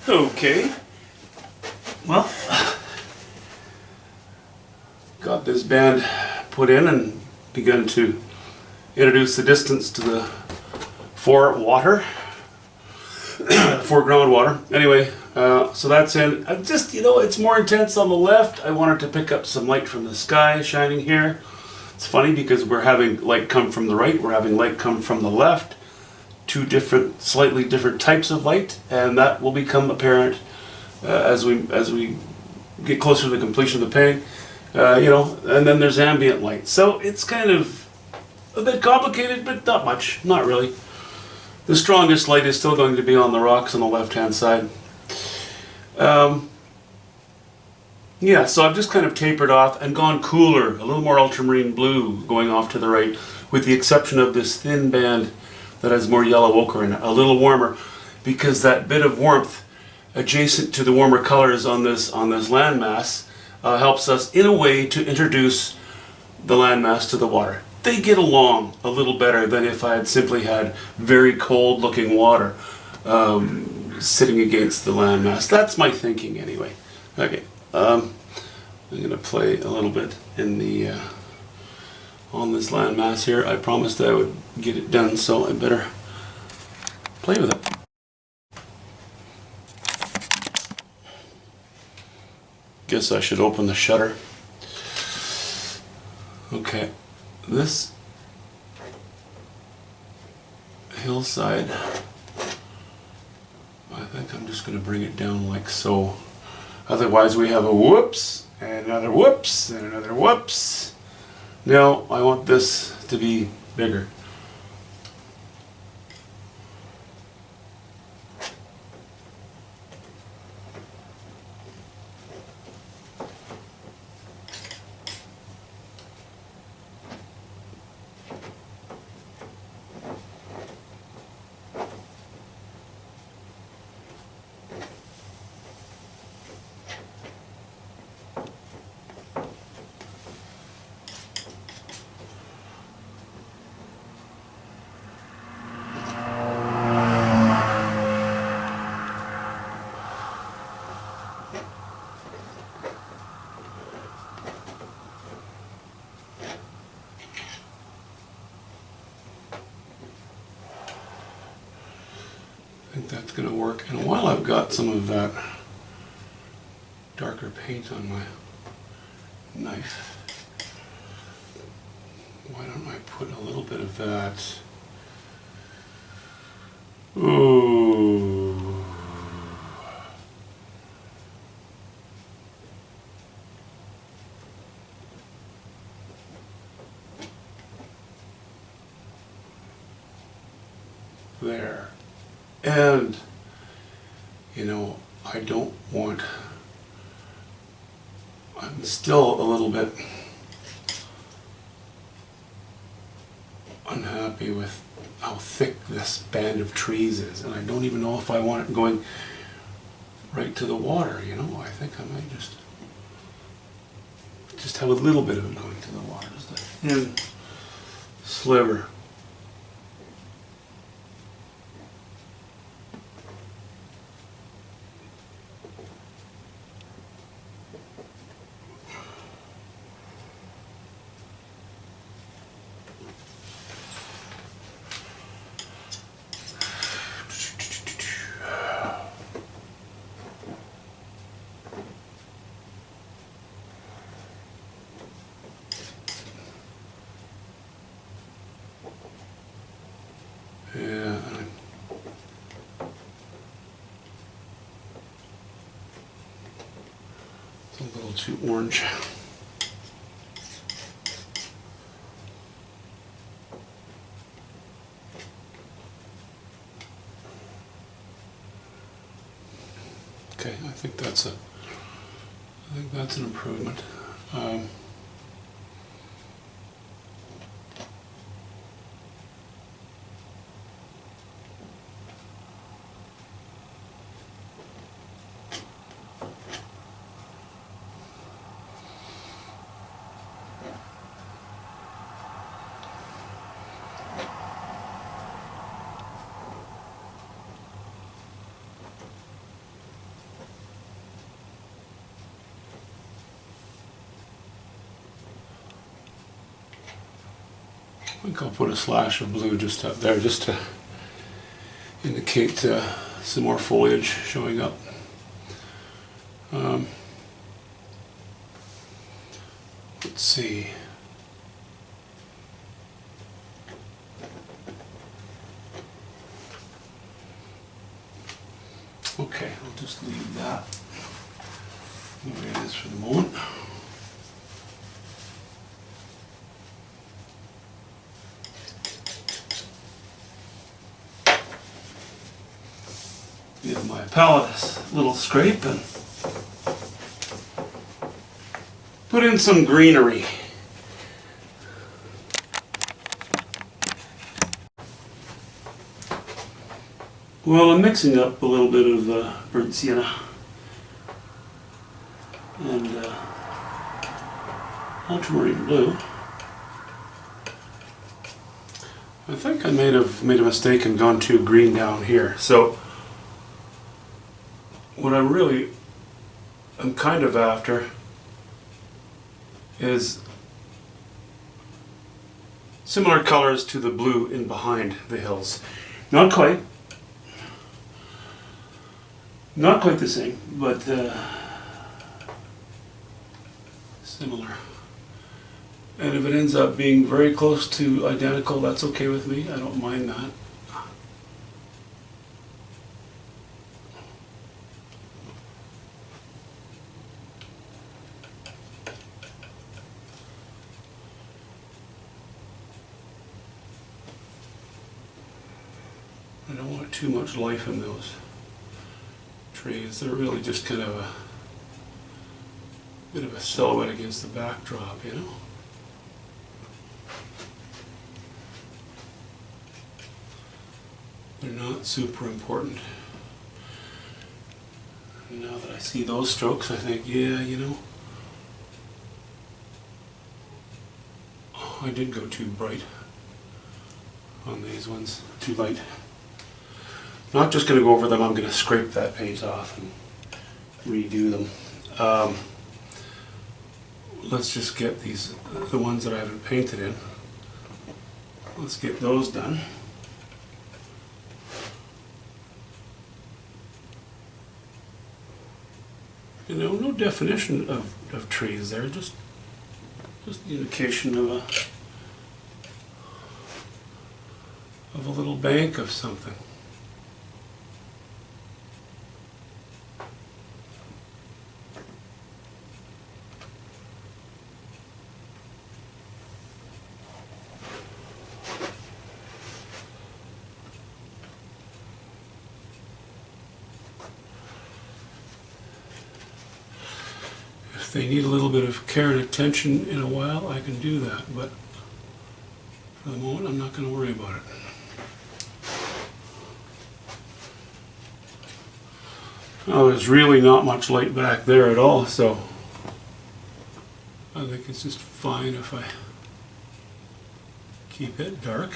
Okay. Well, got this band put in and begun to introduce the distance to the foreground water. Anyway, so that's in. I'm just, it's more intense on the left. I wanted to pick up some light from the sky shining here. It's funny because we're having light come from the right, we're having light come from the left. Two different, slightly different types of light, and that will become apparent as we get closer to the completion of the painting. And then there's ambient light. So it's kind of a bit complicated, but not much, not really. The strongest light is still going to be on the rocks on the left-hand side. Yeah, so I've just kind of tapered off and gone cooler, a little more ultramarine blue going off to the right, with the exception of this thin band that has more yellow ochre in it, a little warmer, because that bit of warmth adjacent to the warmer colors on this landmass helps us in a way to introduce the landmass to the water. They get along a little better than if I had simply had very cold looking water sitting against the landmass. That's my thinking anyway. Okay, I'm going to play a little bit in the on this landmass here. I promised I would get it done, so I better play with it. Guess I should open the shutter. Okay, this hillside, I think I'm just going to bring it down like so. Otherwise we have a whoops, and another whoops, and another whoops. Now I want this to be bigger. I think that's going to work. And while I've got some of that darker paint on my knife, why don't I put a little bit of that? Ooh. There. And, I don't want, I'm still a little bit unhappy with how thick this band of trees is, and I don't even know if I want it going right to the water, I think I might just have a little bit of it going to the water, just a thin sliver. Yeah, it's a little too orange. Okay, I think that's an improvement. I think I'll put a slash of blue just up there just to indicate some more foliage showing up. Let's see. Okay, I'll just leave that the way it is for the moment. Give my palette a little scrape and put in some greenery. Well, I'm mixing up a little bit of burnt sienna and ultramarine blue. I think I may have made a mistake and gone too green down here. So what I'm kind of after is similar colors to the blue in behind the hills. Not quite the same, but similar. And if it ends up being very close to identical, that's okay with me. I don't mind that. I don't want too much life in those trees. They're really just kind of a bit of a silhouette against the backdrop, you know? They're not super important. And now that I see those strokes, I think, yeah, you know, I did go too bright on these ones, too light. Not just going to go over them, I'm going to scrape that page off and redo them. Let's just get these, the ones that I haven't painted in. Let's get those done. You know, no definition of trees there, just the indication of a little bank of something. If they need a little bit of care and attention in a while, I can do that, but for the moment I'm not going to worry about it. Oh, there's really not much light back there at all, so I think it's just fine if I keep it dark.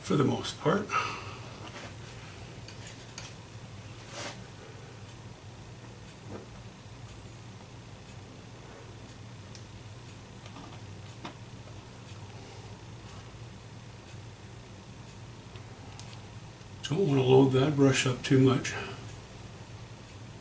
For the most part. Don't want to load that brush up too much.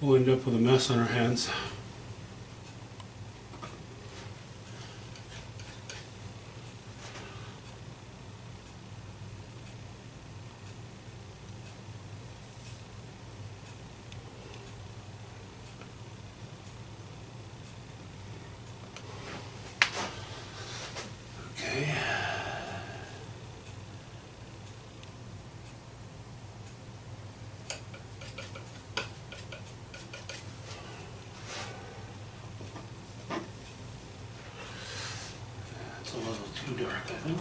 We'll end up with a mess on our hands. Okay. It's a little too dark, I think.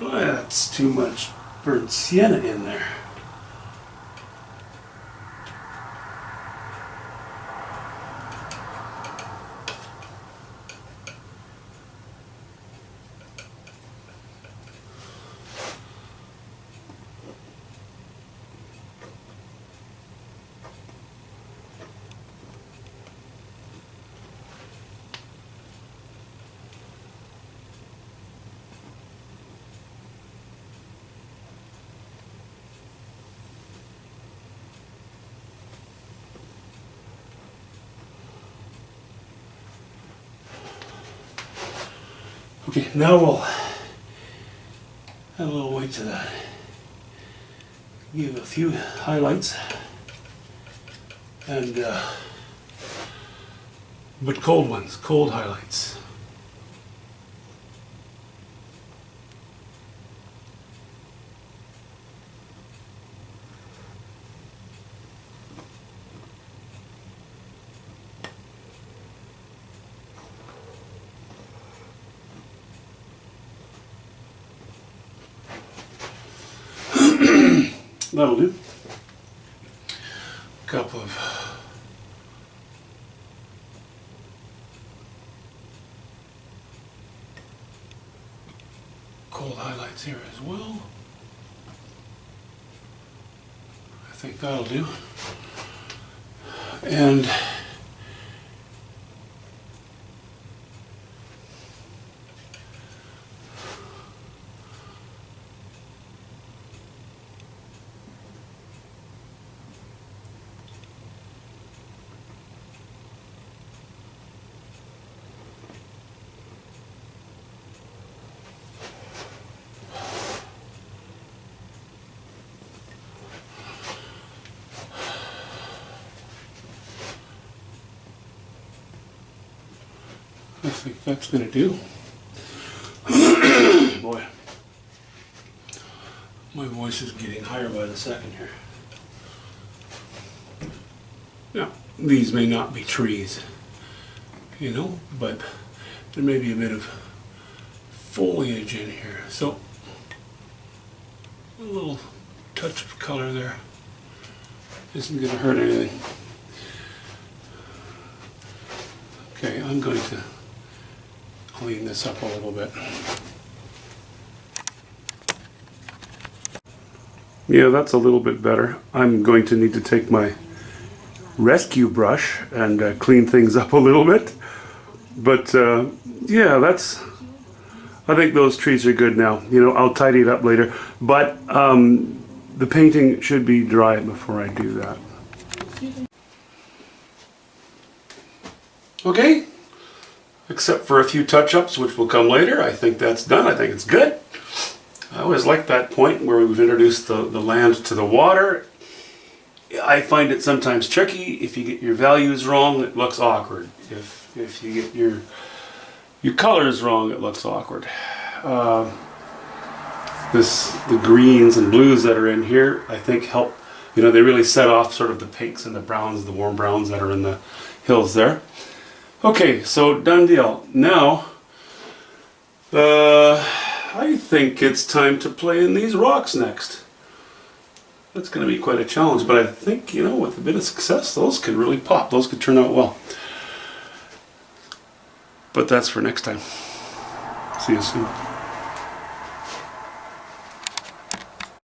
Oh, that's too much burnt sienna in there. Okay, now we'll add a little white to that. Give a few highlights, and but cold ones, cold highlights. That'll do. A couple of cold highlights here as well. I think that'll do. And I think that's going to do. Boy, my voice is getting higher by the second here. Now, these may not be trees, you know, but there may be a bit of foliage in here. So, a little touch of color there isn't going to hurt anything. Okay, I'm going to clean this up a little bit. Yeah, that's a little bit better. I'm going to need to take my rescue brush and clean things up a little bit. But yeah, I think those trees are good now. You know, I'll tidy it up later. But the painting should be dry before I do that. Okay. Except for a few touch-ups, which will come later. I think that's done. I think it's good. I always like that point where we've introduced the land to the water. I find it sometimes tricky. If you get your values wrong, it looks awkward. If you get your colors wrong, it looks awkward. The greens and blues that are in here, I think help. You know, they really set off sort of the pinks and the browns, the warm browns that are in the hills there. Okay, so done deal. Now, I think it's time to play in these rocks next. That's going to be quite a challenge, but I think, you know, with a bit of success, those could really pop. Those could turn out well. But that's for next time. See you soon.